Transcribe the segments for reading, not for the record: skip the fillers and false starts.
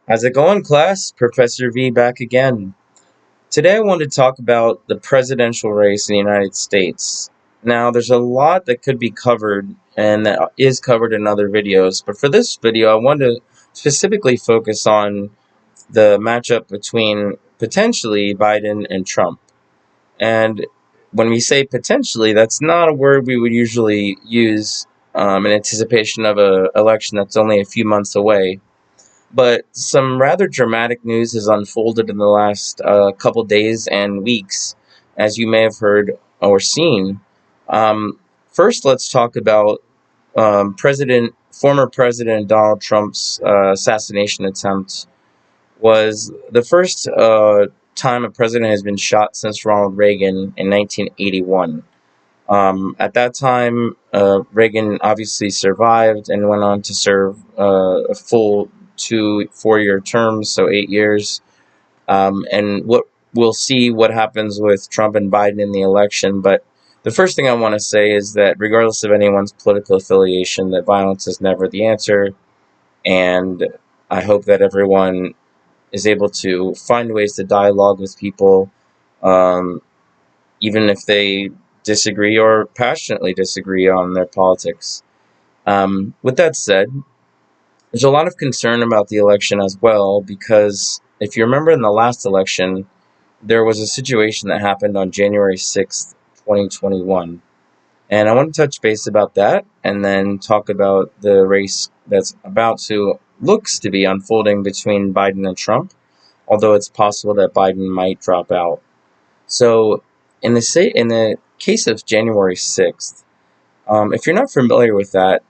How's it going, class? Professor V back again. Today I want to talk about the presidential race in the United States. Now, there's a lot that could be covered and that is covered in other videos, but for this video, I want to specifically focus on the matchup between potentially Biden and Trump. And when we say potentially, that's not a word we would usually use in anticipation of an election that's only a few months away. But some rather dramatic news has unfolded in the last couple days and weeks, as you may have heard or seen. First, let's talk about former President Donald Trump's assassination attempt. Was the first time a president has been shot since Ronald Reagan in 1981. At that time, Reagan obviously survived and went on to serve a full 2 4-year terms, so 8 years. And we'll see what happens with Trump and Biden in the election. But the first thing I want to say is that regardless of anyone's political affiliation, that violence is never the answer. And I hope that everyone is able to find ways to dialogue with people, um, even if they disagree or passionately disagree on their politics. With that said, there's a lot of concern about the election as well, because if you remember in the last election, there was a situation that happened on January 6th, 2021. And I want to touch base about that and then talk about the race that's looks to be unfolding between Biden and Trump, although it's possible that Biden might drop out. So, in the case of January 6th, if you're not familiar with that,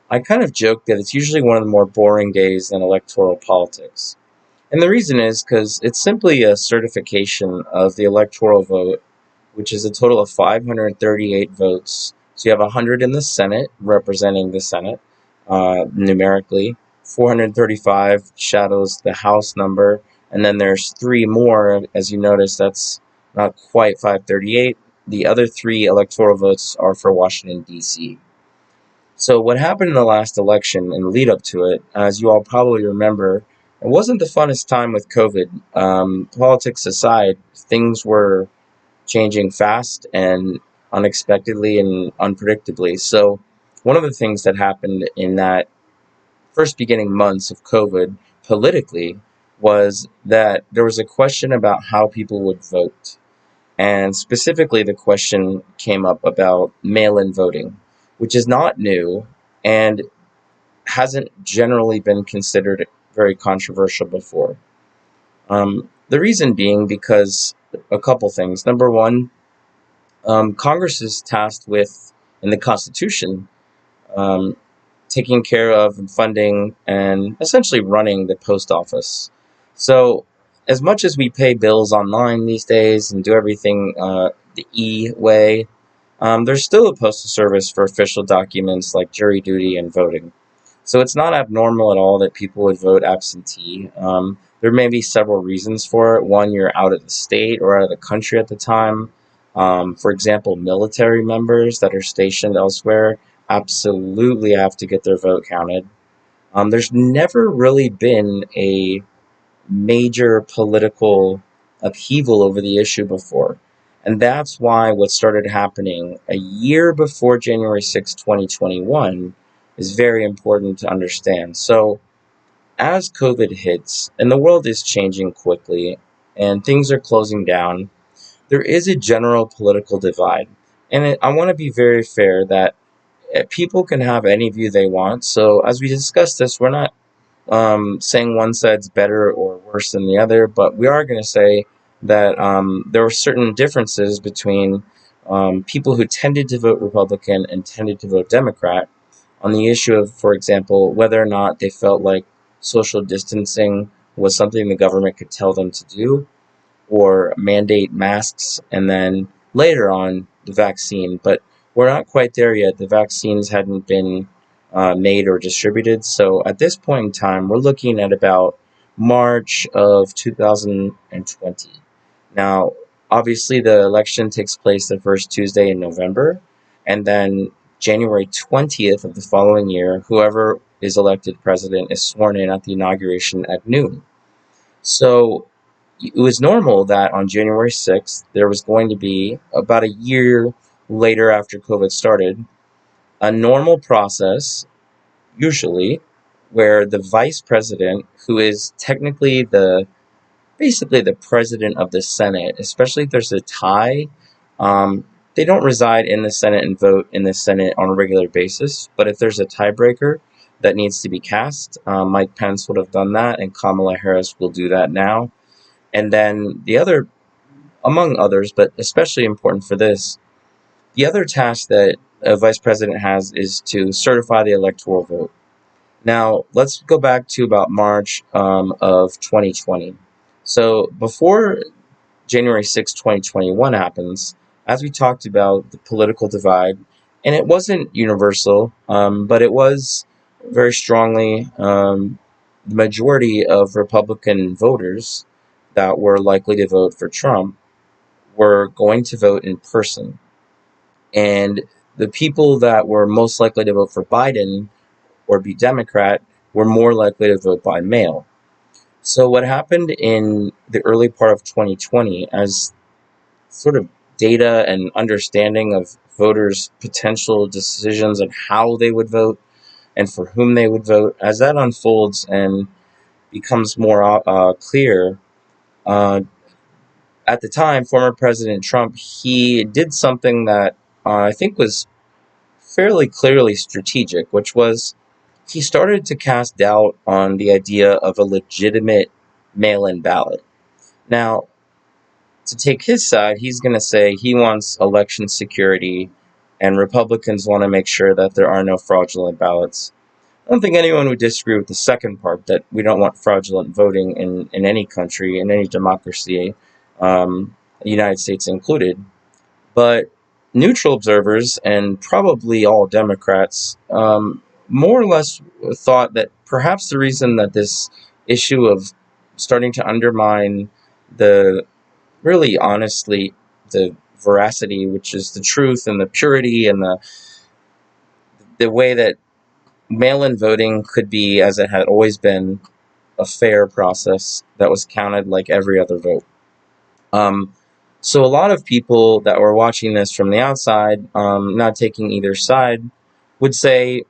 I kind of joke that it's usually one of the more boring days in electoral politics. And the reason is because it's simply a certification of the electoral vote, which is a total of 538 votes. So you have 100 in the Senate, representing the Senate numerically. 435 shadows the House number, and then there's three more. As you notice, that's not quite 538. The other three electoral votes are for Washington, D.C. So what happened in the last election and the lead up to it, as you all probably remember, it wasn't the funnest time with COVID. Politics aside, things were changing fast and unexpectedly and unpredictably. So one of the things that happened in that first beginning months of COVID politically was that there was a question about how people would vote. And specifically, the question came up about mail in voting, which is not new and hasn't generally been considered very controversial before. The reason being because a couple things. Number one, Congress is tasked with, in the Constitution, um, taking care of and funding and essentially running the post office. So, as much as we pay bills online these days and do everything the e way, there's still a postal service for official documents like jury duty and voting. So it's not abnormal at all that people would vote absentee. There may be several reasons for it. One, you're out of the state or out of the country at the time. For example, military members that are stationed elsewhere absolutely have to get their vote counted. There's never really been a major political upheaval over the issue before. And that's why what started happening a year before January 6th, 2021 is very important to understand. So, as COVID hits and the world is changing quickly and things are closing down, there is a general political divide. And I want to be very fair that people can have any view they want. So, as we discuss this, we're not saying one side's better or worse than the other, but we are going to say that there are certain differences between people who tended to vote Republican and tended to vote Democrat on the issue of, for example, whether or not they felt like social distancing was something the government could tell them to do or mandate masks, and then later on the vaccine. But we're not quite there yet. The vaccines hadn't been made or distributed. So at this point in time, we're looking at about March of 2020. Now, obviously, the election takes place the first Tuesday in November, and then January 20th of the following year, whoever is elected president, is sworn in at the inauguration at noon. So it was normal that on January 6th, there was going to be, about a year later after COVID started, a normal process, usually, where the vice president, who is technically basically the president of the Senate, especially if there's a tie. They don't reside in the Senate and vote in the Senate on a regular basis, but if there's a tiebreaker that needs to be cast, Mike Pence would have done that, and Kamala Harris will do that now. And then the other, among others, but especially important for this, the other task that a vice president has is to certify the electoral vote. Now, let's go back to about March of 2020. So before January 6, 2021 happens, as we talked about the political divide, and it wasn't universal, but it was very strongly the majority of Republican voters that were likely to vote for Trump were going to vote in person. And the people that were most likely to vote for Biden or be Democrat were more likely to vote by mail. So, what happened in the early part of 2020, as sort of data and understanding of voters' potential decisions and how they would vote and for whom they would vote, as that unfolds and becomes more clear, uh, at the time, former President Trump, he did something that I think was fairly clearly strategic, which was he started to cast doubt on the idea of a legitimate mail in ballot. Now, to take his side, he's going to say he wants election security, and Republicans want to make sure that there are no fraudulent ballots. I don't think anyone would disagree with the second part, that we don't want fraudulent voting in any country, in any democracy, the United States included. But neutral observers, and probably all Democrats, more or less thought that perhaps the reason that this issue of starting to undermine the really honestly the veracity, which is the truth and the purity and the way that mail-in voting could be, as it had always been, a fair process that was counted like every other vote. Um, so a lot of people that were watching this from the outside, not taking either side, would say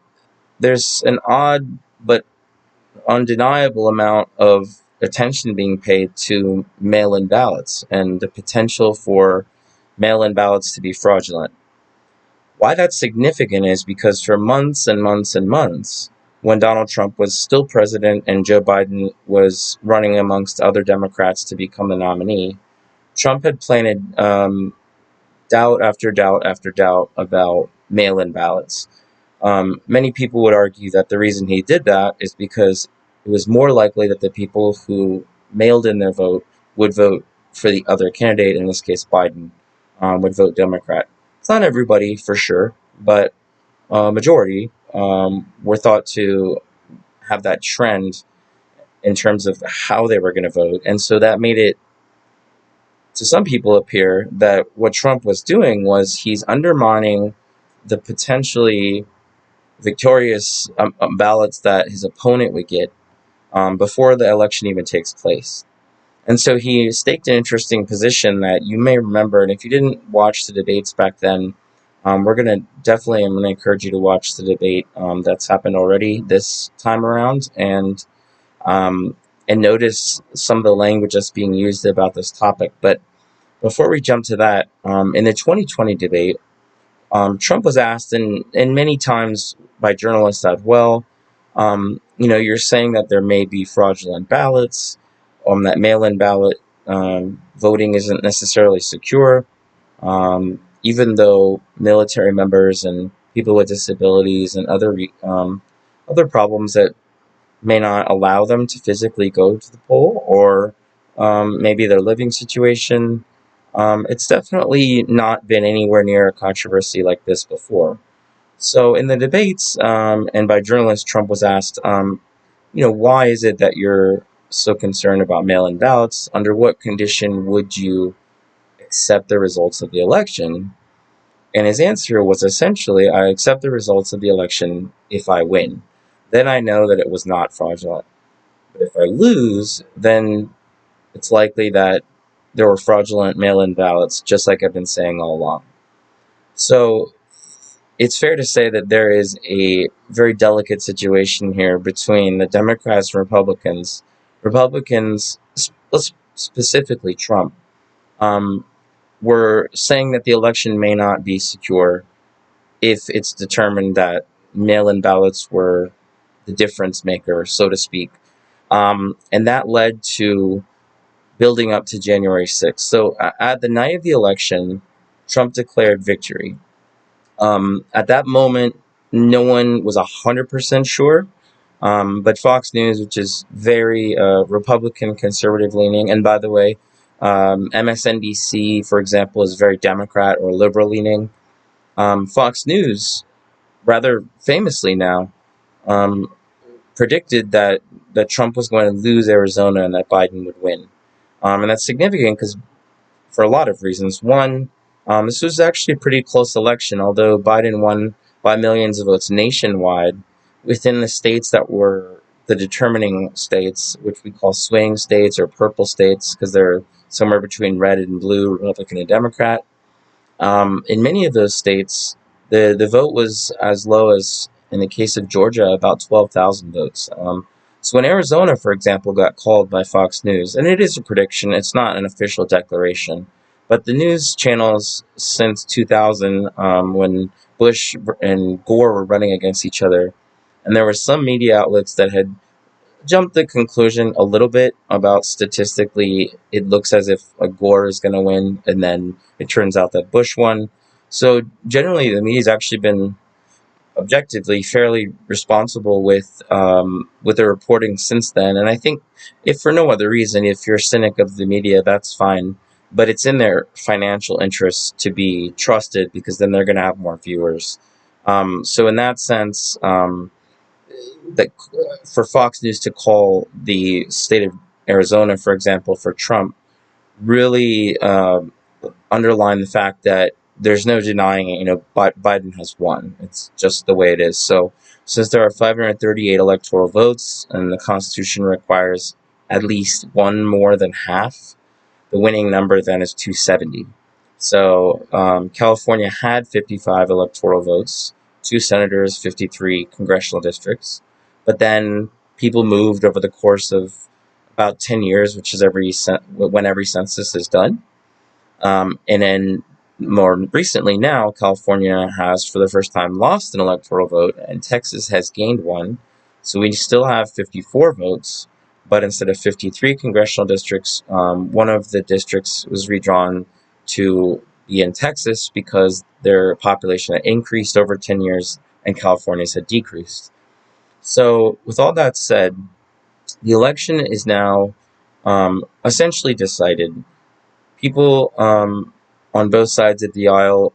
there's an odd but undeniable amount of attention being paid to mail-in ballots and the potential for mail-in ballots to be fraudulent. Why that's significant is because for months and months and months, when Donald Trump was still president and Joe Biden was running amongst other Democrats to become the nominee, Trump had planted doubt after doubt after doubt about mail-in ballots. Many people would argue that the reason he did that is because it was more likely that the people who mailed in their vote would vote for the other candidate, in this case Biden, would vote Democrat. It's not everybody for sure, but majority were thought to have that trend in terms of how they were going to vote. And so that made it, to some people, appear that what Trump was doing was he's undermining the potentially victorious ballots that his opponent would get before the election even takes place. And so he staked an interesting position that you may remember. And if you didn't watch the debates back then, I'm going to encourage you to watch the debate that's happened already this time around, um, and notice some of the language that's being used about this topic. But before we jump to that, in the 2020 debate, Trump was asked, and many times by journalists as well, you're saying that there may be fraudulent ballots, that mail-in ballot voting isn't necessarily secure, even though military members and people with disabilities and other problems that may not allow them to physically go to the poll, or maybe their living situation. It's definitely not been anywhere near a controversy like this before. So in the debates, and by journalists, Trump was asked, why is it that you're so concerned about mail-in ballots? Under what condition would you accept the results of the election? And his answer was essentially, I accept the results of the election if I win. then I know that it was not fraudulent. But if I lose, then it's likely that there were fraudulent mail in ballots, just like I've been saying all along. So it's fair to say that there is a very delicate situation here between the Democrats and Republicans. Republicans, specifically Trump, um, were saying that the election may not be secure if it's determined that mail in ballots were the difference maker, so to speak. And that led to building up to January 6th. So at the night of the election, Trump declared victory. At that moment, no one was 100% sure. But Fox News, which is very Republican conservative leaning, and by the way, MSNBC, for example, is very Democrat or liberal leaning. Fox News, rather famously now, um, predicted that Trump was going to lose Arizona and that Biden would win. And that's significant because for a lot of reasons. One, this was actually a pretty close election, although Biden won by millions of votes nationwide. Within the states that were the determining states, which we call swing states or purple states, because they're somewhere between red and blue, Republican and Democrat. In many of those states, the vote was as low as, in the case of Georgia, about 12,000 votes. So when Arizona, for example, got called by Fox News, and it is a prediction, it's not an official declaration, but the news channels since 2000, when Bush and Gore were running against each other, and there were some media outlets that had jumped the conclusion a little bit about statistically it looks as if a Gore is going to win, and then it turns out that Bush won. So generally, the media's actually been objectively fairly responsible with the reporting since then. And I think, if for no other reason, if you're a cynic of the media, that's fine. But it's in their financial interest to be trusted because then they're going to have more viewers. So in that sense, that for Fox News to call the state of Arizona, for example, for Trump, really underline the fact that there's no denying it. Biden has won. It's just the way it is. So since there are 538 electoral votes and the Constitution requires at least one more than half, the winning number then is 270. So California had 55 electoral votes, 2 senators, 53 congressional districts. But then people moved over the course of about 10 years, which is when every census is done. And then more recently now, California has for the first time lost an electoral vote, and Texas has gained one. So we still have 54 votes, but instead of 53 congressional districts, one of the districts was redrawn to be in Texas because their population had increased over 10 years and California's had decreased. So, with all that said, the election is now essentially decided. People on both sides of the aisle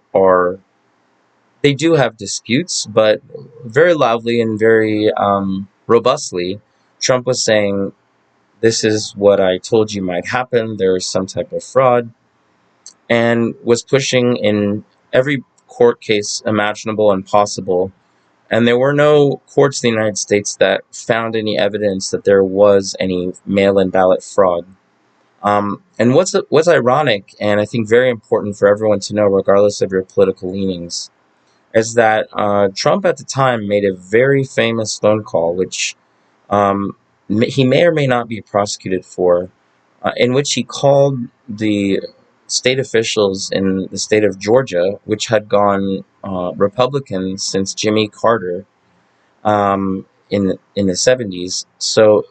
they do have disputes, but very loudly and very robustly, Trump was saying, "This is what I told you might happen. There is some type of fraud," and was pushing in every court case imaginable and possible. And there were no courts in the United States that found any evidence that there was any mail-in ballot fraud. And what's ironic, and I think very important for everyone to know, regardless of your political leanings, is that Trump at the time made a very famous phone call, which he may or may not be prosecuted for, in which he called the state officials in the state of Georgia, which had gone Republican since Jimmy Carter, in the 70s. So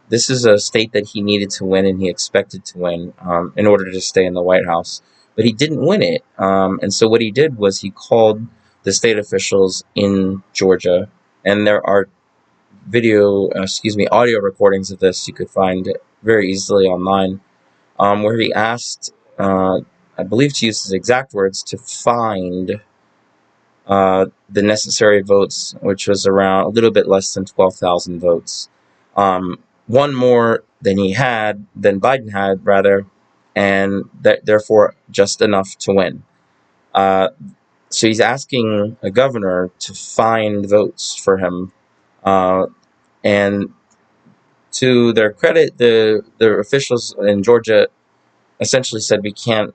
this is a state that he needed to win and he expected to win in order to stay in the White House. But he didn't win it. And so what he did was he called the state officials in Georgia, and there are audio recordings of this you could find very easily online, where he asked, I believe to use his exact words, to find the necessary votes, which was around a little bit less than 12,000 votes. One more than Biden had, rather, and therefore just enough to win. So he's asking a governor to find votes for him, And to their credit, the officials in Georgia essentially said we can't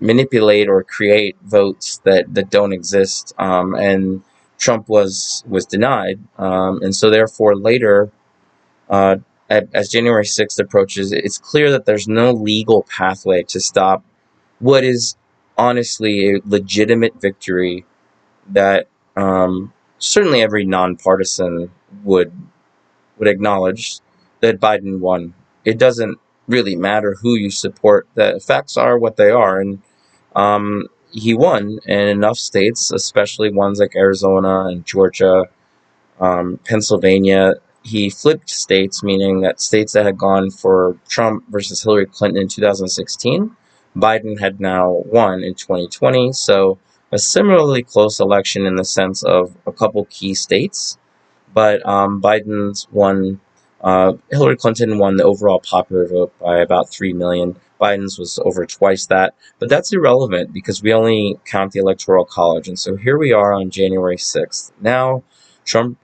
manipulate or create votes that don't exist, and Trump was denied, and so therefore later, uh, as January 6th approaches, it's clear that there's no legal pathway to stop what is honestly a legitimate victory that, certainly every nonpartisan would acknowledge that Biden won. It doesn't really matter who you support. The facts are what they are, and he won in enough states, especially ones like Arizona and Georgia, Pennsylvania. He flipped states, meaning that states that had gone for Trump versus Hillary Clinton in 2016, Biden had now won in 2020. So a similarly close election in the sense of a couple key states, but Biden's won. Hillary Clinton won the overall popular vote by about 3 million. Biden's was over twice that. But that's irrelevant because we only count the Electoral College. And so here we are on January 6th. Now, Trump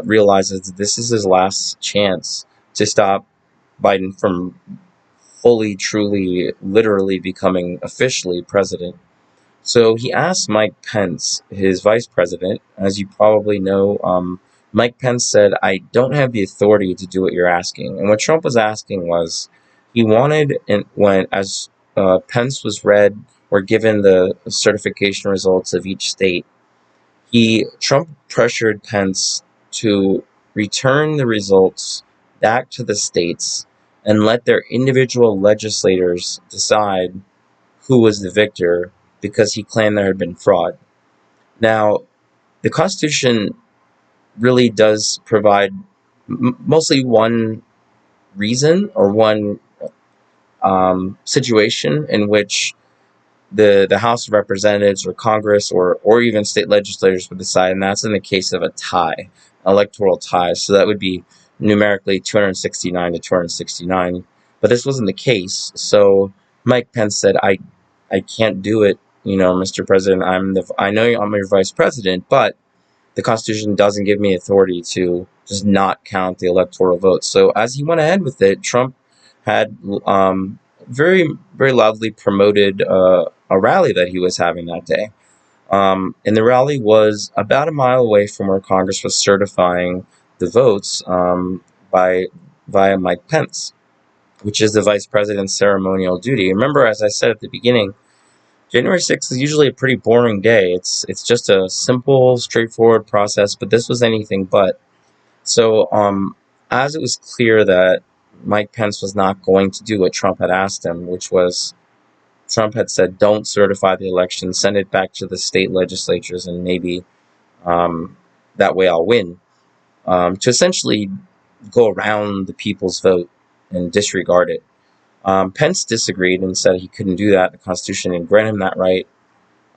realizes that this is his last chance to stop Biden from fully, truly, literally becoming officially president. So he asked Mike Pence, his vice president. As you probably know, Mike Pence said, "I don't have the authority to do what you're asking." And what Trump was asking was, he wanted, and when as Pence was read or given the certification results of each state, Trump pressured Pence to return the results back to the states and let their individual legislators decide who was the victor, because he claimed there had been fraud. Now, the Constitution really does provide mostly one reason or one situation in which the House of Representatives or Congress or even state legislators would decide, and that's in the case of a tie, electoral tie. So that would be numerically 269 to 269. But this wasn't the case. So Mike Pence said, I can't do it, Mr. President. I know I'm your vice president, but the Constitution doesn't give me authority to just not count the electoral votes. So as he went ahead with it, Trump had very, very loudly promoted a rally that he was having that day. And the rally was about a mile away from where Congress was certifying the votes, by via Mike Pence, which is the vice president's ceremonial duty. Remember, as I said at the beginning, January 6th is usually a pretty boring day. It's just a simple, straightforward process, but this was anything but. So, as it was clear that Mike Pence was not going to do what Trump had asked him, which was, Trump had said, don't certify the election, send it back to the state legislatures, and maybe that way I'll win, to essentially go around the people's vote and disregard it. Pence disagreed and said he couldn't do that. The Constitution didn't grant him that right.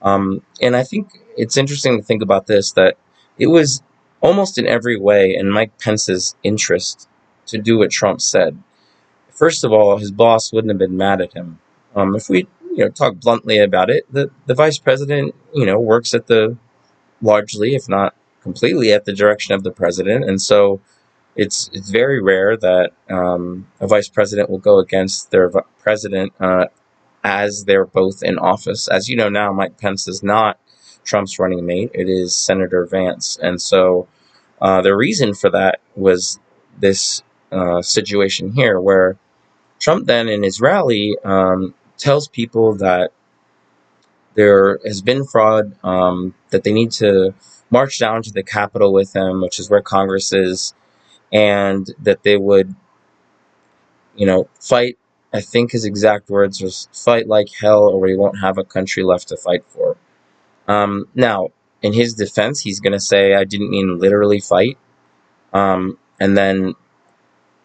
And I think it's interesting to think about this, that it was almost in every way in Mike Pence's interest to do what Trump said. First of all, his boss wouldn't have been mad at him. If we talk bluntly about it, the vice president works at the largely, if not completely, at the direction of the president, and so it's very rare that a vice president will go against their president, as they're both in office. As you know now, Mike Pence is not Trump's running mate. It is Senator Vance. And so the reason for that was this situation here, where Trump then in his rally tells people that there has been fraud, that they need to march down to the Capitol with him, which is where Congress is, and that they would fight. I think his exact words was, "Fight like hell, or we won't have a country left to fight for." Now, in his defense, he's going to say, "I didn't mean literally fight." And then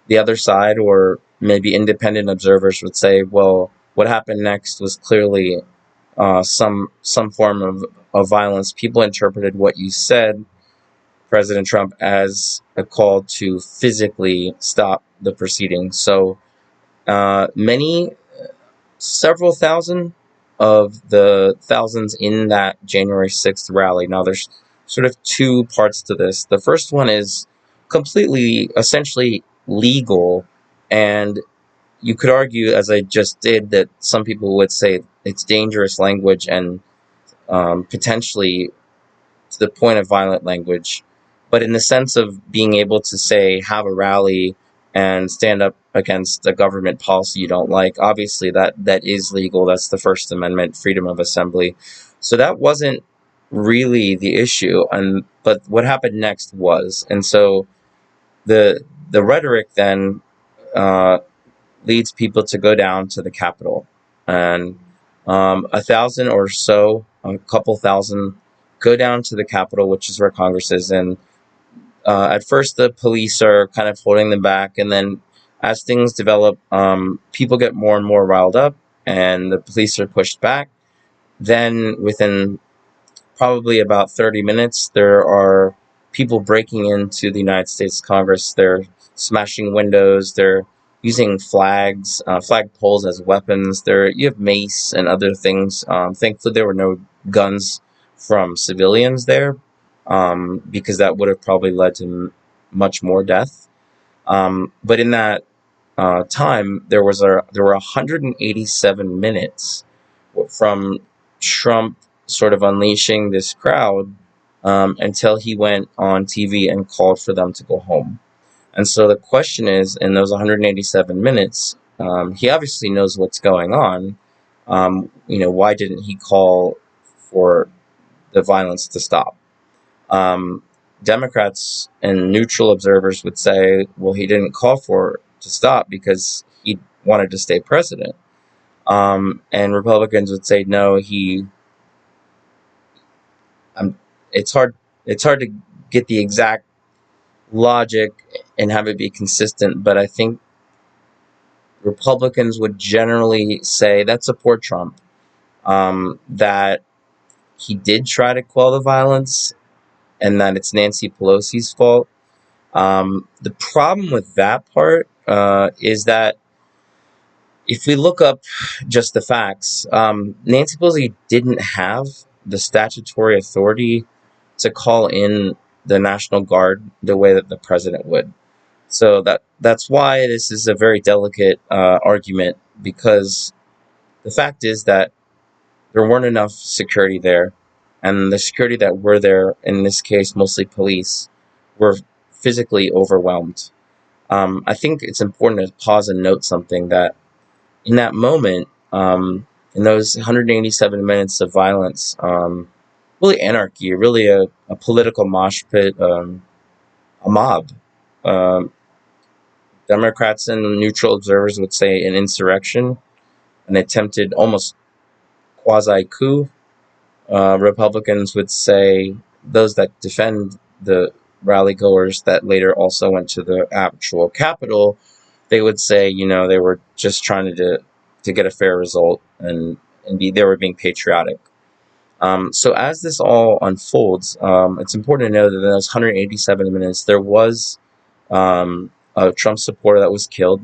the other side, or maybe independent observers, would say, "Well, what happened next was clearly some form of violence. People interpreted what you said, President Trump, as a call to physically stop the proceedings." So several thousand of the thousands in that January 6th rally. Now, there's sort of two parts to this. The first one is completely, essentially legal. And you could argue, as I just did, that some people would say it's dangerous language and potentially to the point of violent language. But in the sense of being able to say, have a rally and stand up against a government policy you don't like, obviously that is legal. That's the First Amendment, freedom of assembly. So that wasn't really the issue. And but what happened next was, and so the rhetoric then uh, leads people to go down to the Capitol, and 1,000 or so, a couple thousand, go down to the Capitol, which is where Congress is. And at first, the police are kind of holding them back, and then as things develop, people get more and more riled up, and the police are pushed back. Then, within probably about 30 minutes, there are people breaking into the United States Congress. They're smashing windows. They're using flag poles as weapons. You have mace and other things. Thankfully, there were no guns from civilians there, because that would have probably led to much more death. But in that time, there were 187 minutes from Trump sort of unleashing this crowd, until he went on TV and called for them to go home. And so the question is, in those 187 minutes, he obviously knows what's going on. Why didn't he call for the violence to stop? Um, Democrats and neutral observers would say, well, he didn't call for it to stop because he wanted to stay president. And Republicans would say, no, um, it's hard. It's hard to get the exact logic and have it be consistent, but I think Republicans would generally say that support Trump, that he did try to quell the violence, and that it's Nancy Pelosi's fault. The problem with that part is that if we look up just the facts, Nancy Pelosi didn't have the statutory authority to call in the National Guard the way that the president would. So that's why this is a very delicate argument, because the fact is that there weren't enough security there, and the security that were there, in this case mostly police, were physically overwhelmed. I think it's important to pause and note something, that in that moment, in those 187 minutes of violence, really anarchy, really a political mosh pit, a mob. Um, Democrats and neutral observers would say an insurrection, an attempted almost quasi coup. Republicans would say, those that defend the rally goers that later also went to the actual Capitol, they would say, they were just trying to get a fair result, and indeed they were being patriotic. So as this all unfolds, it's important to know that in those 187 minutes, there was a Trump supporter that was killed,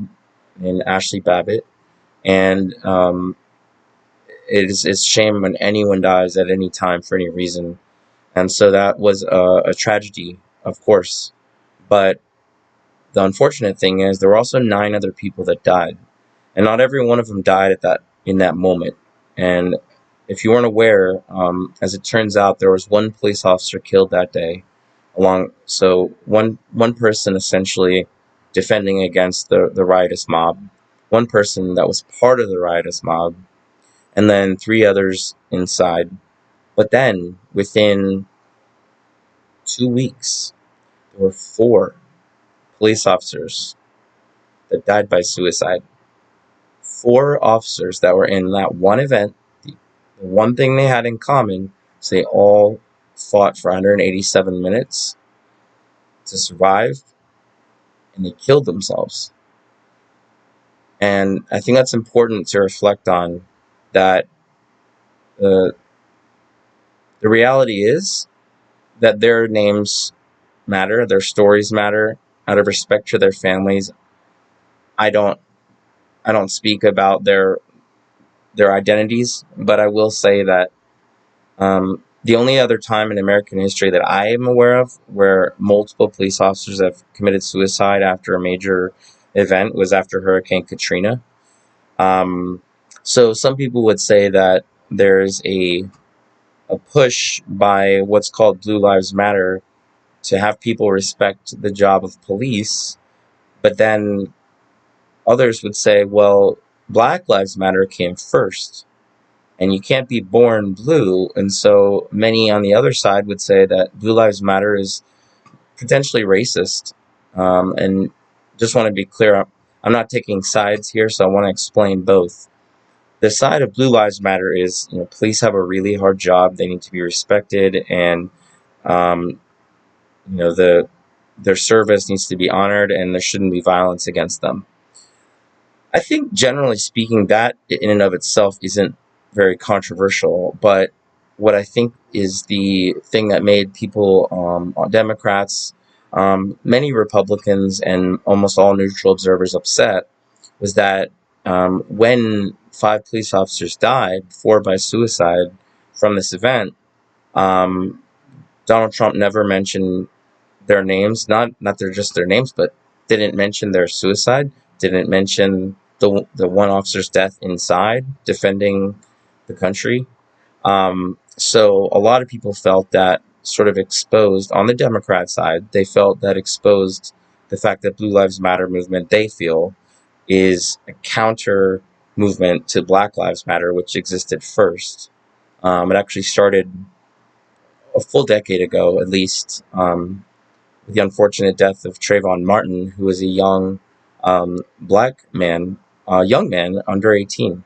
in Ashley Babbitt, and it's a shame when anyone dies at any time for any reason, and so that was a tragedy, of course. But the unfortunate thing is there were also 9 other people that died, and not every one of them died in that moment. And if you weren't aware, as it turns out, there was one police officer killed that day, so one person essentially defending against the riotous mob, one person that was part of the riotous mob, and then 3 others inside. But then within 2 weeks, there were 4 police officers that died by suicide. 4 officers that were in that one event. The one thing they had in common is they all fought for 187 minutes to survive, and they killed themselves. And I think that's important to reflect on, that uh, the reality is that their names matter, their stories matter. Out of respect for their families, I don't I don't speak about their identities, but I will say that The only other time in American history that I am aware of where multiple police officers have committed suicide after a major event was after Hurricane Katrina. Um, so some people would say that there's a push by what's called Blue Lives Matter to have people respect the job of police, but then others would say, well, Black Lives Matter came first, and you can't be born blue. And so many on the other side would say that Blue Lives Matter is potentially racist. And just want to be clear, I'm not taking sides here, so I want to explain both. The side of Blue Lives Matter is, police have a really hard job. They need to be respected, and um, their service needs to be honored, and there shouldn't be violence against them. I think generally speaking, that in and of itself isn't very controversial. But what I think is the thing that made people, Democrats, many Republicans, and almost all neutral observers upset was that when 5 police officers died, 4 by suicide from this event, um, Donald Trump never mentioned their names, not their just their names, but didn't mention their suicide, didn't mention the one officer's death inside defending the country. So a lot of people felt that sort of exposed on the Democrat side. They felt that exposed the fact that Blue Lives Matter movement, they feel, is a counter movement to Black Lives Matter, which existed first. It actually started a full decade ago, at least, with the unfortunate death of Trayvon Martin, who was a young black man, young man under 18,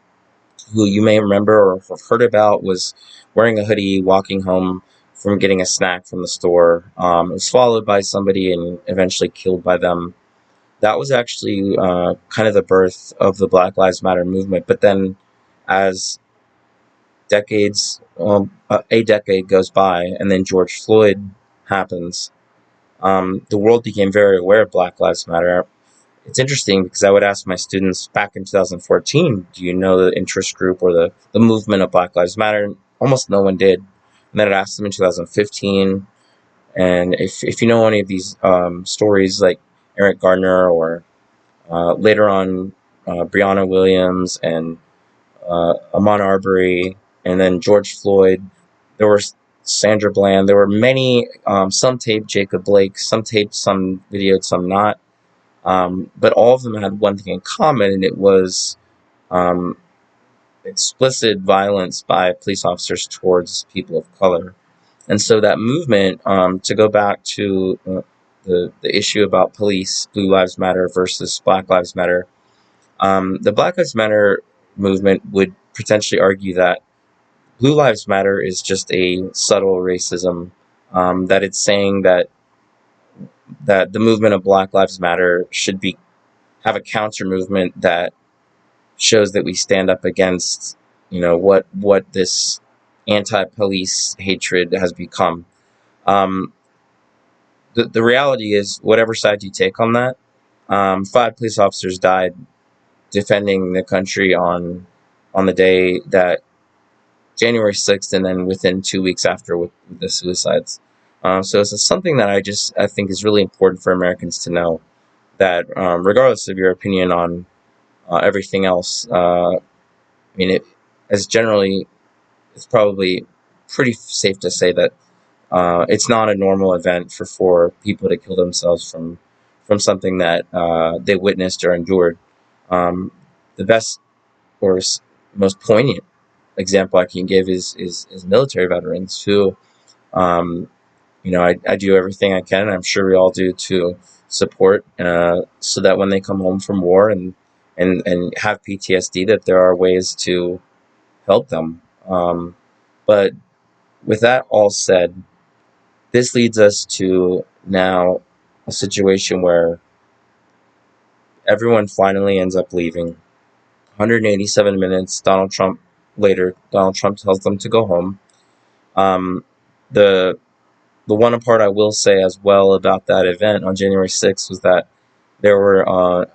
who you may remember or have heard about was wearing a hoodie, walking home from getting a snack from the store. Was followed by somebody and eventually killed by them. That was actually kind of the birth of the Black Lives Matter movement. But then, as a decade goes by, and then George Floyd happens, the world became very aware of Black Lives Matter. It's interesting because I would ask my students back in 2014, do you know the interest group or the movement of Black Lives Matter? And almost no one did. And then I'd ask them in 2015. And if you know any of these stories like Eric Gardner or later on Breonna Williams and Ahmaud Arbery, and then George Floyd. There were Sandra Bland. There were many. Some taped Jacob Blake. Some taped, some videoed, some not. But all of them had one thing in common, and it was um, explicit violence by police officers towards people of color. And so that movement, to go back to the issue about police, Blue Lives Matter versus Black Lives Matter, the Black Lives Matter movement would potentially argue that Blue Lives Matter is just a subtle racism. That it's saying that the movement of Black Lives Matter should be have a counter movement that shows that we stand up against, what this anti-police hatred has become. Um, the reality is, whatever side you take on that, 5 police officers died defending the country on the day that January 6th, and then within 2 weeks after with the suicides. So it's something that I think is really important for Americans to know, that regardless of your opinion on everything else, I mean, it's probably pretty safe to say that it's not a normal event for 4 people to kill themselves from something that they witnessed or endured. Um, the best or most poignant example I can give is military veterans who, um, I do everything I can, and I'm sure we all do, to support, so that when they come home from war and have PTSD, that there are ways to help them. But with that all said, this leads us to now a situation where everyone finally ends up leaving. 187 minutes. Donald Trump tells them to go home. Um, the the one part I will say as well about that event on January 6th was that there were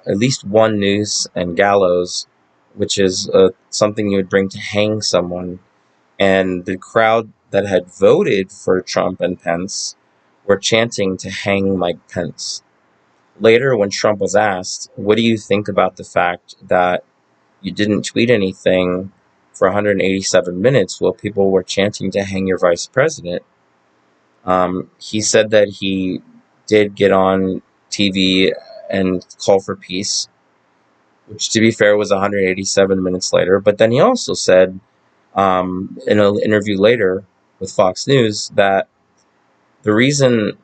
at least one noose and gallows, which is something you would bring to hang someone. And the crowd that had voted for Trump and Pence were chanting to hang Mike Pence. Later, when Trump was asked, "What do you think about the fact that you didn't tweet anything for 187 minutes while people were chanting to hang your vice president?" He said that he did get on TV and call for peace, which, to be fair, was 187 minutes later. But then he also said, in an interview later with Fox News, that the reason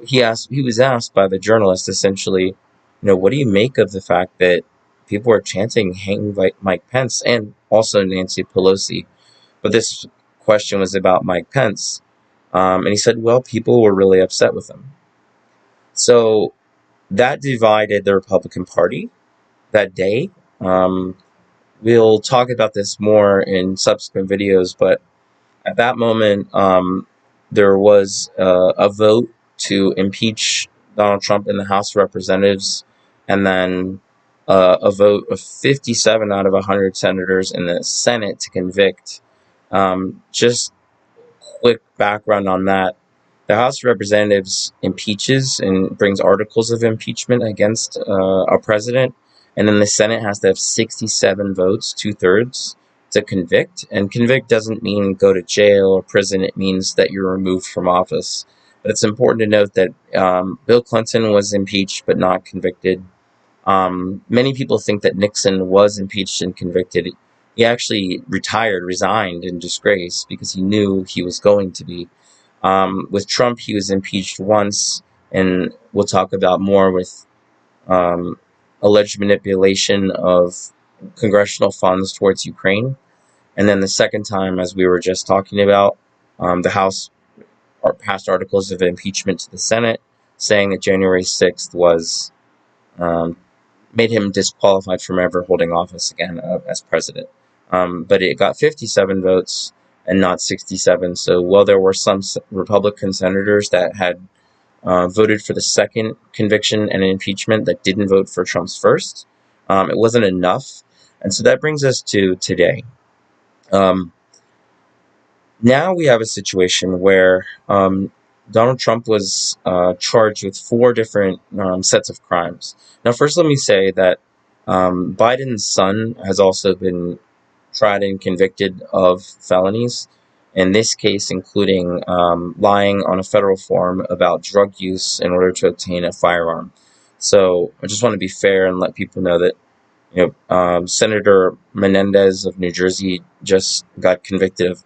he was asked by the journalist, essentially, what do you make of the fact that people are chanting "Hang Mike Pence" and also Nancy Pelosi? But this question was about Mike Pence, and he said, well, people were really upset with him. So that divided the Republican Party that day. We'll talk about this more in subsequent videos, but at that moment, there was a vote to impeach Donald Trump in the House of Representatives, and then a vote of 57 out of 100 senators in the Senate to convict. Just quick background on that. The House of Representatives impeaches and brings articles of impeachment against a president, and then the Senate has to have 67 votes, 2/3, to convict. And convict doesn't mean go to jail or prison, it means that you're removed from office. But it's important to note that Bill Clinton was impeached but not convicted. Many people think that Nixon was impeached and convicted. He actually resigned in disgrace because he knew he was going to be. With Trump, he was impeached once, and we'll talk about more with alleged manipulation of congressional funds towards Ukraine. And then the second time, as we were just talking about, the House passed articles of impeachment to the Senate, saying that January 6th was made him disqualified from ever holding office again as president. But it got 57 votes and not 67. So while there were some Republican senators that had voted for the second conviction and impeachment that didn't vote for Trump's first, it wasn't enough. And so that brings us to today. Now we have a situation where Donald Trump was charged with 4 different sets of crimes. Now, first, let me say that Biden's son has also been tried and convicted of felonies, in this case including lying on a federal form about drug use in order to obtain a firearm. So I just want to be fair and let people know that Senator Menendez of New Jersey just got convicted of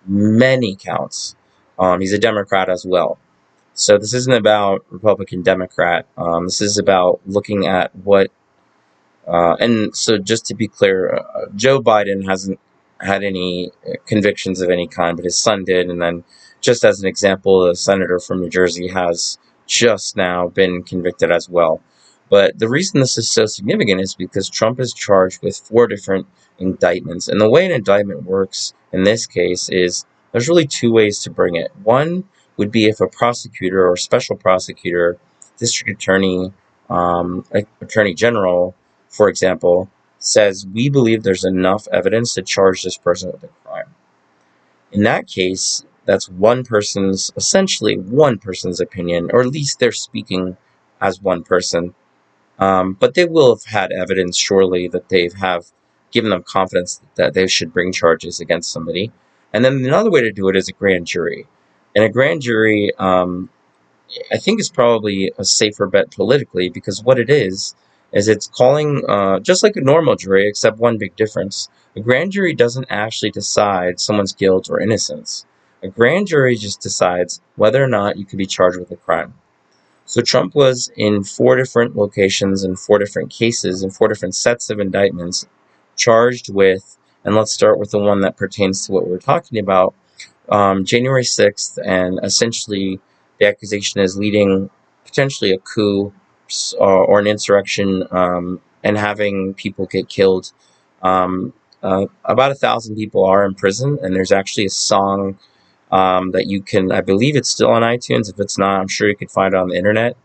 many counts. He's a Democrat as well. So this isn't about Republican Democrat. This is about looking at what and so just to be clear, Joe Biden hasn't had any convictions of any kind, but his son did. And then, just as an example, the senator from New Jersey has just now been convicted as well. But the reason this is so significant is because Trump is charged with 4 different indictments. And the way an indictment works in this case is there's really 2 ways to bring it. One would be if a prosecutor or special prosecutor, district attorney, attorney general, for example, says, we believe there's enough evidence to charge this person with a crime. In that case, that's essentially one person's opinion, or at least they're speaking as one person. But they will have had evidence, surely, that they have given them confidence that they should bring charges against somebody. And then another way to do it is a grand jury. And a grand jury, I think, is probably a safer bet politically, because what it is it's calling, just like a normal jury, except one big difference. A grand jury doesn't actually decide someone's guilt or innocence. A grand jury just decides whether or not you can be charged with a crime. So Trump was in 4 different locations, in 4 different cases, in 4 different sets of indictments, charged with, and let's start with the one that pertains to what we're talking about, January 6th, and essentially the accusation is leading potentially a coup or an insurrection, and having people get killed. About 1,000 people are in prison, and there's actually a song that you can, I believe it's still on iTunes. If it's not, I'm sure you could find it on the internet,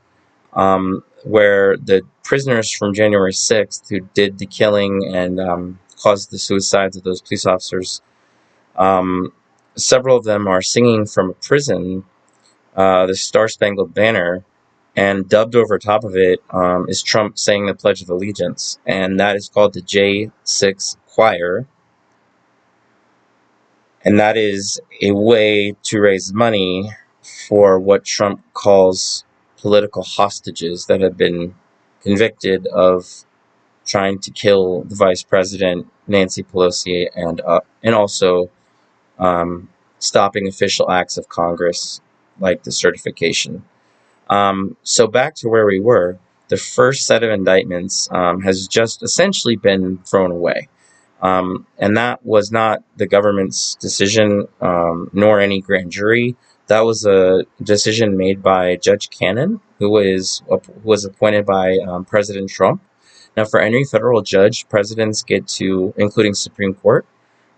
where the prisoners from January 6th who did the killing and caused the suicides of those police officers several of them are singing from a prison the Star Spangled Banner, and dubbed over top of it is Trump saying the Pledge of Allegiance, and that is called the J6 Choir, and that is a way to raise money for what Trump calls political hostages that have been convicted of trying to kill the Vice President Nancy Pelosi and also um, stopping official acts of Congress like the certification. So back to where we were, the first set of indictments has just essentially been thrown away. And that was not the government's decision, nor any grand jury. That was a decision made by Judge Cannon, who was appointed by President Trump. Now, for any federal judge, presidents get to, including Supreme Court,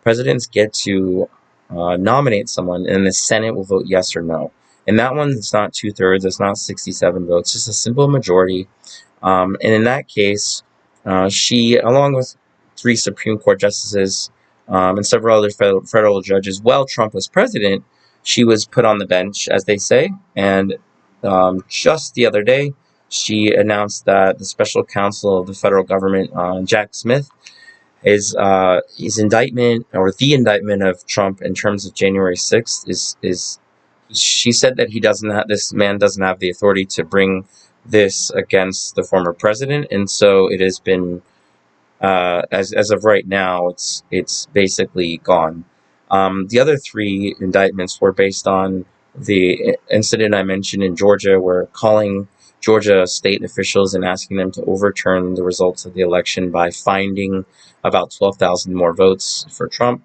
presidents get to nominate someone, and the Senate will vote yes or no. And that one, it's not 2/3, it's not 67 votes, just a simple majority. And in that case, she, along with three Supreme Court justices and several other federal judges, while Trump was president, she was put on the bench, as they say. And just the other day, she announced that the special counsel of the federal government, Jack Smith, his indictment, or the indictment of Trump in terms of January 6th is she said that this man doesn't have the authority to bring this against the former president, and so it has been as of right now, it's basically gone. The other three indictments were based on the incident I mentioned in Georgia, where calling Georgia state officials and asking them to overturn the results of the election by finding about 12,000 more votes for Trump.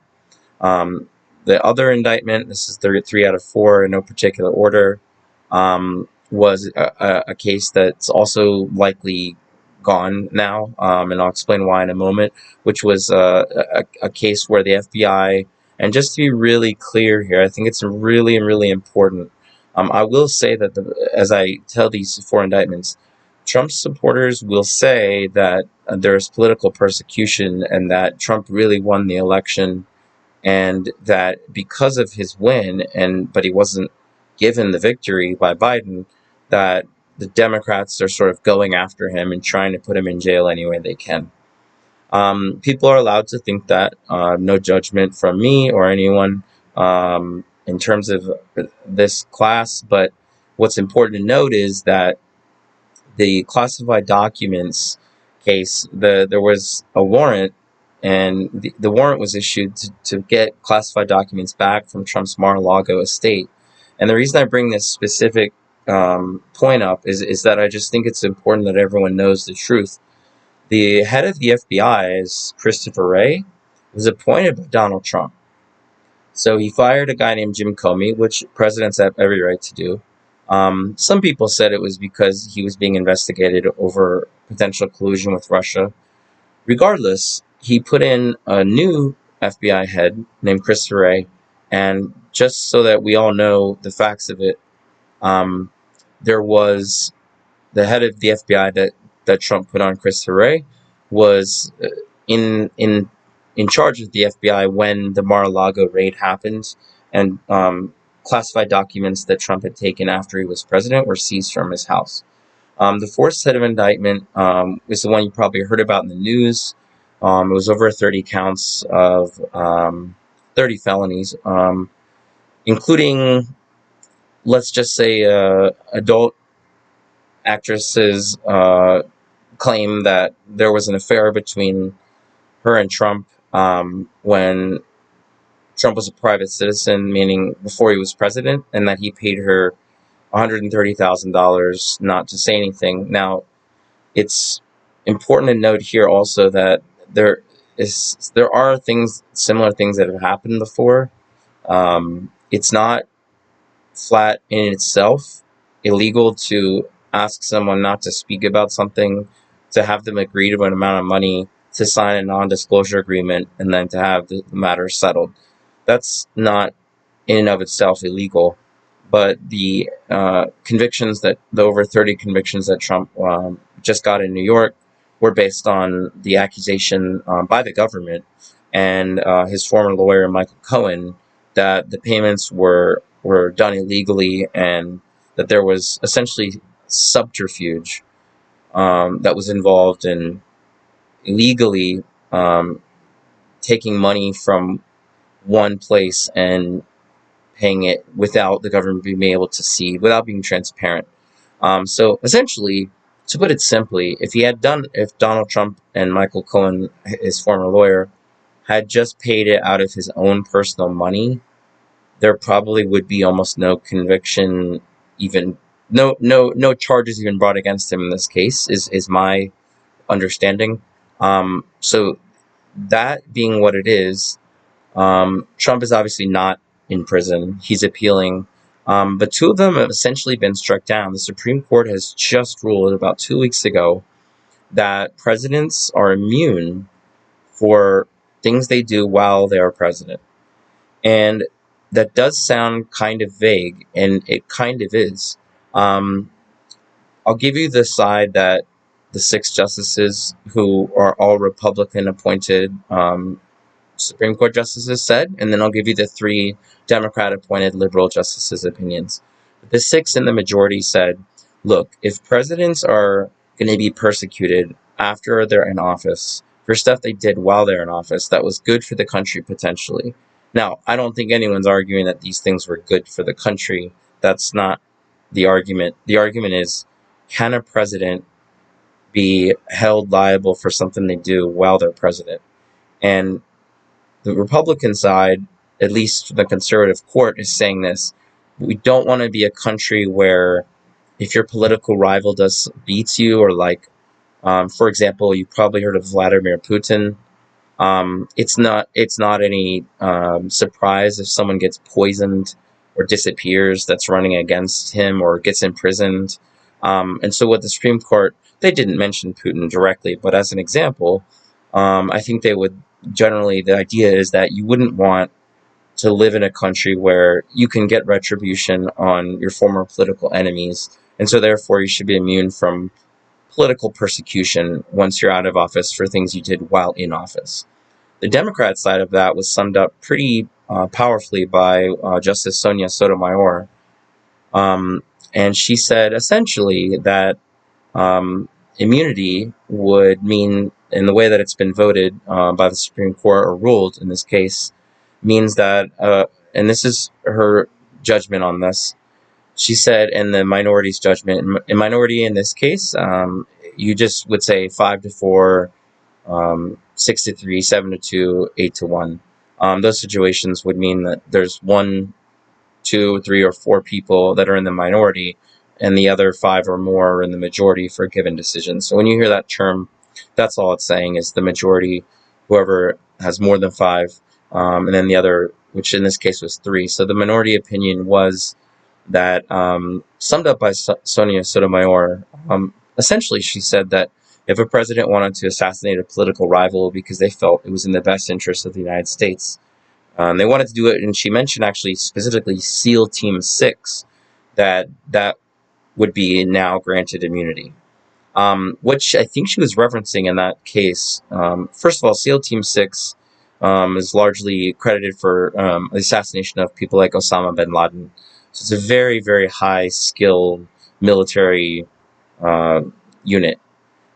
Um, the other indictment, this is 3 out of 4 in no particular order, was a case that's also likely gone now, and I'll explain why in a moment, which was a case where the FBI, and just to be really clear here, I think it's really, really important. I will say that as I tell these 4 indictments, Trump's supporters will say that there's political persecution and that Trump really won the election, and that because of his win, but he wasn't given the victory by Biden, that the Democrats are sort of going after him and trying to put him in jail any way they can. People are allowed to think that. No judgment from me or anyone in terms of this class, but what's important to note is that the classified documents case, there was a warrant, and the warrant was issued to get classified documents back from Trump's Mar-a-Lago estate. And the reason I bring this specific point up is that I just think it's important that everyone knows the truth. The head of the FBI is Christopher Wray, was appointed by Donald Trump. So he fired a guy named Jim Comey, which presidents have every right to do. Some people said it was because he was being investigated over potential collusion with Russia. Regardless, he put in a new FBI head named Christopher Wray, and just so that we all know the facts of it, there was the head of the FBI that Trump put on, Christopher Wray, was in in in charge of the FBI when the Mar-a-Lago raid happened, and classified documents that Trump had taken after he was president were seized from his house. The fourth set of indictment is the one you probably heard about in the news. It was over 30 counts of 30 felonies, including, let's just say, adult actresses claim that there was an affair between her and Trump when Trump was a private citizen, meaning before he was president, and that he paid her $130,000 not to say anything. Now, it's important to note here also that there are similar things that have happened before. It's not flat in itself illegal to ask someone not to speak about something, to have them agree to an amount of money, to sign a non-disclosure agreement, and then to have the matter settled. That's not in and of itself illegal, but the the over 30 convictions that Trump just got in New York were based on the accusation by the government and his former lawyer, Michael Cohen, that the payments were done illegally, and that there was essentially subterfuge that was involved in illegally um, taking money from one place and paying it without the government being able to see, without being transparent. So essentially, to put it simply, if Donald Trump and Michael Cohen, his former lawyer, had just paid it out of his own personal money, there probably would be almost no conviction, even no charges even brought against him in this case. Is my understanding. So that being what it is, Trump is obviously not in prison. He's appealing. But two of them have essentially been struck down. The Supreme Court has just ruled about 2 weeks ago that presidents are immune for things they do while they are president. And that does sound kind of vague, and it kind of is. Um, I'll give you the side that the six justices, who are all Republican appointed Supreme Court justices, said, and then I'll give you the three Democrat appointed liberal justices' opinions. The six in the majority said, look, if presidents are going to be persecuted after they're in office for stuff they did while they're in office that was good for the country potentially. Now, I don't think anyone's arguing that these things were good for the country. That's not the argument. The argument is, can a president be held liable for something they do while they're president? And the Republican side, at least the conservative court, is saying this. We don't want to be a country where if your political rival beats you, or like, for example, you probably heard of Vladimir Putin. It's not any surprise if someone gets poisoned or disappears that's running against him or gets imprisoned. And so what the Supreme Court, they didn't mention Putin directly, but as an example, I think they would generally, the idea is that you wouldn't want to live in a country where you can get retribution on your former political enemies. And so therefore you should be immune from political persecution once you're out of office for things you did while in office. The Democrat side of that was summed up pretty powerfully by Justice Sonia Sotomayor. Um, and she said essentially that immunity would mean, in the way that it's been voted by the Supreme Court, or ruled in this case, means that, and this is her judgment on this, she said, in the minority's judgment, in minority in this case, you just would say 5-4, 6-3, 7-2, 8-1. Those situations would mean that there's 1, 2, 3, or 4 people that are in the minority, and the other 5 or more are in the majority for a given decision. So when you hear that term, that's all it's saying, is the majority, whoever has more than 5, and then the other, which in this case was 3. So the minority opinion was that, summed up by Sonia Sotomayor. Essentially, she said that if a president wanted to assassinate a political rival because they felt it was in the best interest of the United States, they wanted to do it, and she mentioned actually specifically SEAL Team 6, that would be now granted immunity. Which I think she was referencing in that case. First of all, SEAL Team 6 is largely credited for the assassination of people like Osama bin Laden. So it's a very, very high-skilled military unit.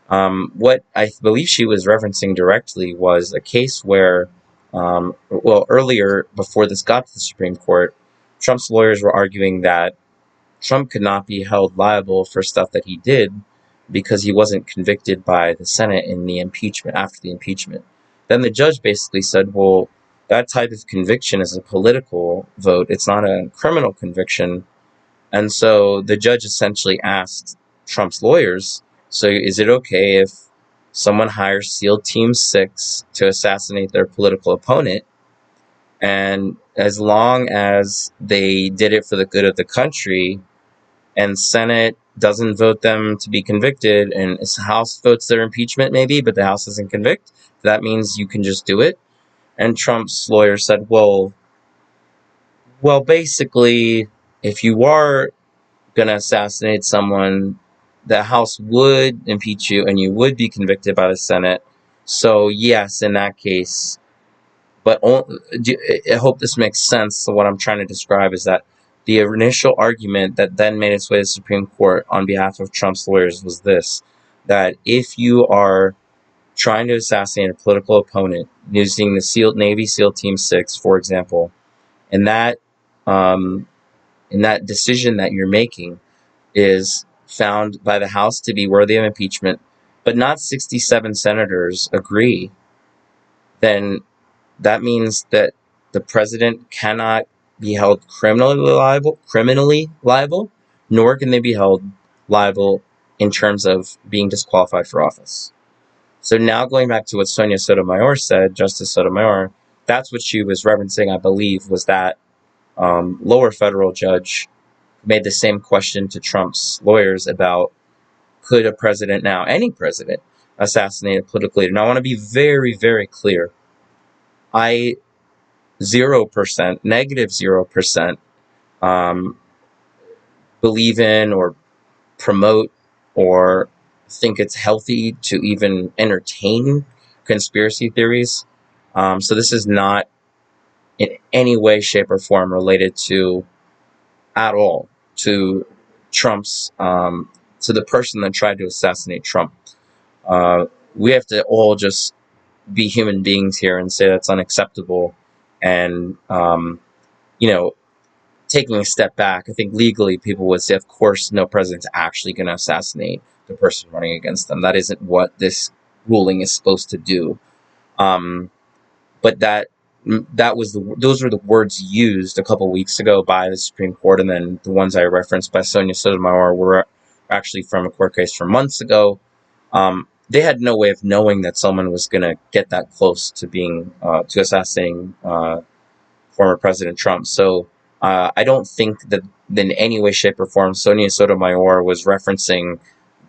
What I believe she was referencing directly was a case where, earlier, before this got to the Supreme Court, Trump's lawyers were arguing that Trump could not be held liable for stuff that he did because he wasn't convicted by the Senate in the impeachment, after the impeachment. Then the judge basically said, well, that type of conviction is a political vote. It's not a criminal conviction. And so the judge essentially asked Trump's lawyers, so is it okay if someone hires SEAL Team 6 to assassinate their political opponent, and as long as they did it for the good of the country, and Senate doesn't vote them to be convicted, and House votes their impeachment maybe, but the House doesn't convict, that means you can just do it? And Trump's lawyer said, well, basically, if you are going to assassinate someone, the House would impeach you and you would be convicted by the Senate. So yes, in that case, But I hope this makes sense. So what I'm trying to describe is that the initial argument that then made its way to the Supreme Court on behalf of Trump's lawyers was this: that if you are trying to assassinate a political opponent using the Navy SEAL Team 6, for example, and um, that decision that you're making is found by the House to be worthy of impeachment, but not 67 senators agree, then that means that the president cannot be held criminally liable, nor can they be held liable in terms of being disqualified for office. So now going back to what Sonia Sotomayor said, Justice Sotomayor, that's what she was referencing, I believe, was that lower federal judge made the same question to Trump's lawyers about, could a president now, any president, assassinate a political leader? Now I want to be very, very clear. I 0%, negative 0%, um, believe in or promote or think it's healthy to even entertain conspiracy theories. So this is not in any way, shape, or form related to at all to Trump's to the person that tried to assassinate Trump. Uh, we have to all just be human beings here and say that's unacceptable. And you know, taking a step back, I think legally people would say, of course, no president's actually going to assassinate the person running against them. That isn't what this ruling is supposed to do. Um, but those were the words used a couple weeks ago by the Supreme Court, and then the ones I referenced by Sonia Sotomayor were actually from a court case from months ago. They had no way of knowing that someone was going to get that close to being to assassinating former President Trump. So I don't think that in any way, shape, or form Sonia Sotomayor was referencing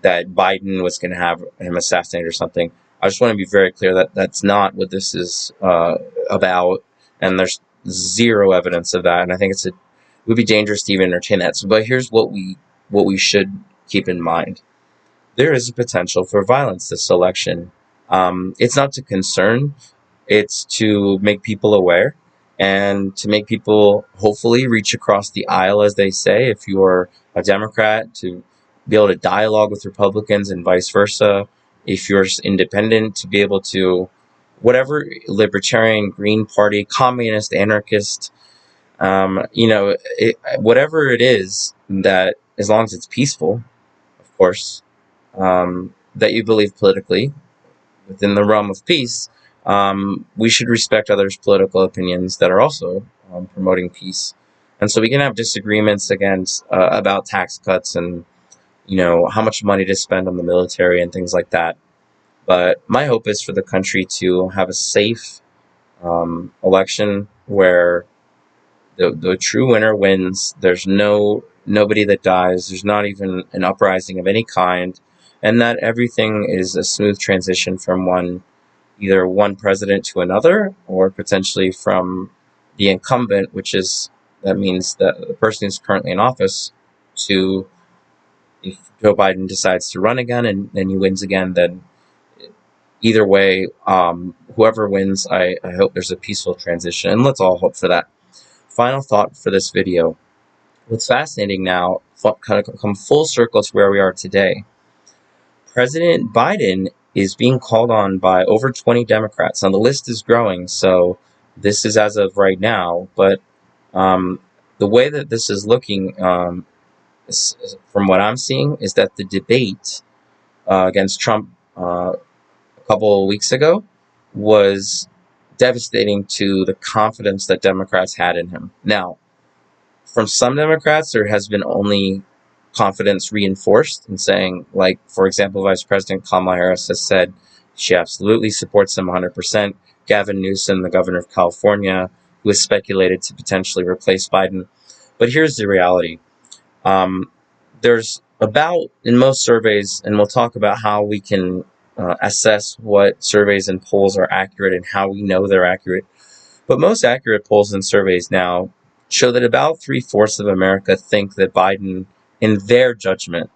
that Biden was going to have him assassinated or something. I just want to be very clear that that's not what this is about, and there's zero evidence of that. And I think it would be dangerous to even entertain that. So, but here's what we should keep in mind: there is a potential for violence this election. It's not to concern; it's to make people aware and to make people hopefully reach across the aisle, as they say. If you're a Democrat, to be able to dialogue with Republicans and vice versa. If you're independent, to be able to, whatever libertarian, Green Party, communist, anarchist, whatever it is, that as long as it's peaceful, of course, that you believe politically within the realm of peace, we should respect others' political opinions that are also promoting peace. And so we can have disagreements about tax cuts and how much money to spend on the military and things like that. But my hope is for the country to have a safe election where the true winner wins. There's nobody that dies. There's not even an uprising of any kind, and that everything is a smooth transition from either one president to another, or potentially from the incumbent, that means that the person who's currently in office, to, if Joe Biden decides to run again and he wins again, then either way, whoever wins, I hope there's a peaceful transition, and let's all hope for that. Final thought for this video. What's fascinating now, kind of come full circle to where we are today. President Biden is being called on by over 20 Democrats. Now, the list is growing, so this is as of right now, but the way that this is looking, from what I'm seeing, is that the debate against Trump a couple of weeks ago was devastating to the confidence that Democrats had in him. Now, from some Democrats, there has been only confidence reinforced in saying, like, for example, Vice President Kamala Harris has said she absolutely supports him 100%. Gavin Newsom, the governor of California, who is speculated to potentially replace Biden. But here's the reality. There's in most surveys, and we'll talk about how we can assess what surveys and polls are accurate and how we know they're accurate. But most accurate polls and surveys now show that about 3/4 of America think that Biden, in their judgment,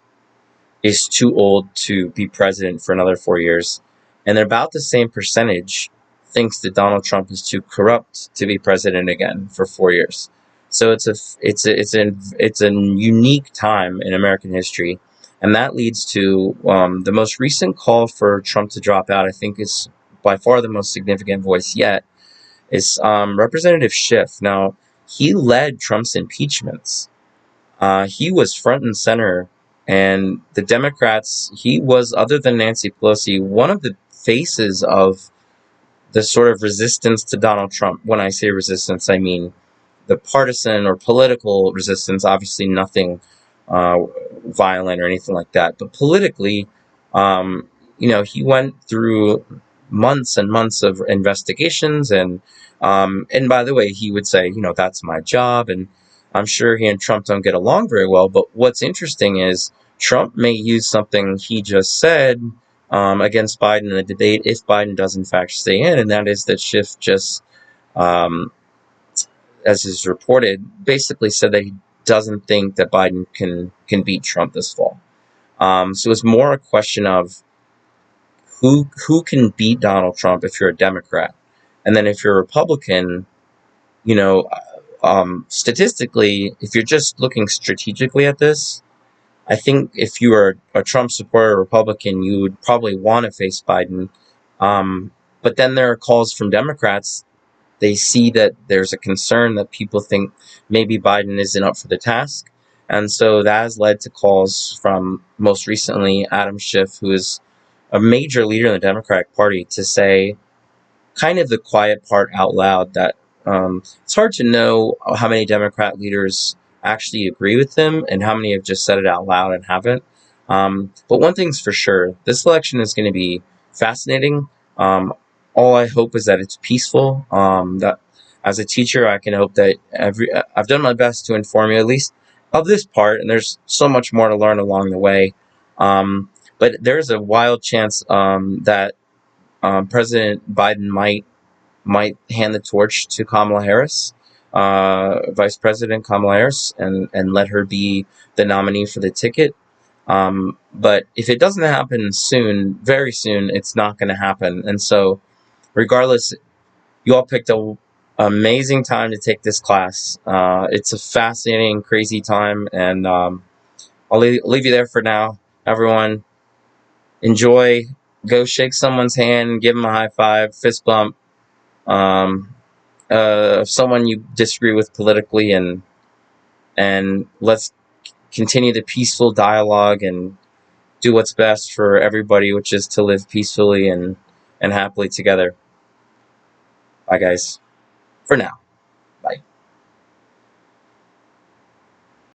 is too old to be president for another 4 years. And about the same percentage thinks that Donald Trump is too corrupt to be president again for 4 years. So it's a unique time in American history, and that leads to the most recent call for Trump to drop out. I think is by far the most significant voice yet. Is Representative Schiff. Now he led Trump's impeachments. He was front and center, and the Democrats. He was, other than Nancy Pelosi, one of the faces of the sort of resistance to Donald Trump. When I say resistance, I mean the partisan or political resistance. Obviously, nothing uh, violent or anything like that. But politically, um, he went through months and months of investigations, and by the way, he would say, that's my job, and I'm sure he and Trump don't get along very well. But what's interesting is Trump may use something he just said against Biden in the debate if Biden does in fact stay in, and that is that Schiff just, um, as is reported, basically said that he doesn't think that Biden can beat Trump this fall. So it's more a question of who can beat Donald Trump if you're a Democrat, and then if you're a Republican, you know, statistically, if you're just looking strategically at this, I think if you are a Trump supporter or Republican, you would probably want to face Biden. Um, but then there are calls from Democrats. They see that there's a concern that people think maybe Biden isn't up for the task. And so that has led to calls from, most recently, Adam Schiff, who is a major leader in the Democratic Party, to say kind of the quiet part out loud that it's hard to know how many Democrat leaders actually agree with him and how many have just said it out loud and haven't. But one thing's for sure, this election is going to be fascinating. All I hope is that it's peaceful. That as a teacher, I can hope that I've done my best to inform you at least of this part, and there's so much more to learn along the way. But there's a wild chance that President Biden might hand the torch to Kamala Harris, Vice President Kamala Harris, and let her be the nominee for the ticket. But if it doesn't happen soon, very soon, it's not going to happen. And so, regardless, you all picked a amazing time to take this class. It's a fascinating, crazy time, and I'll leave you there for now. Everyone, enjoy. Go shake someone's hand, give them a high five, fist bump. Um, Someone you disagree with politically, and let's continue the peaceful dialogue and do what's best for everybody, which is to live peacefully and happily together. Bye, guys. For now.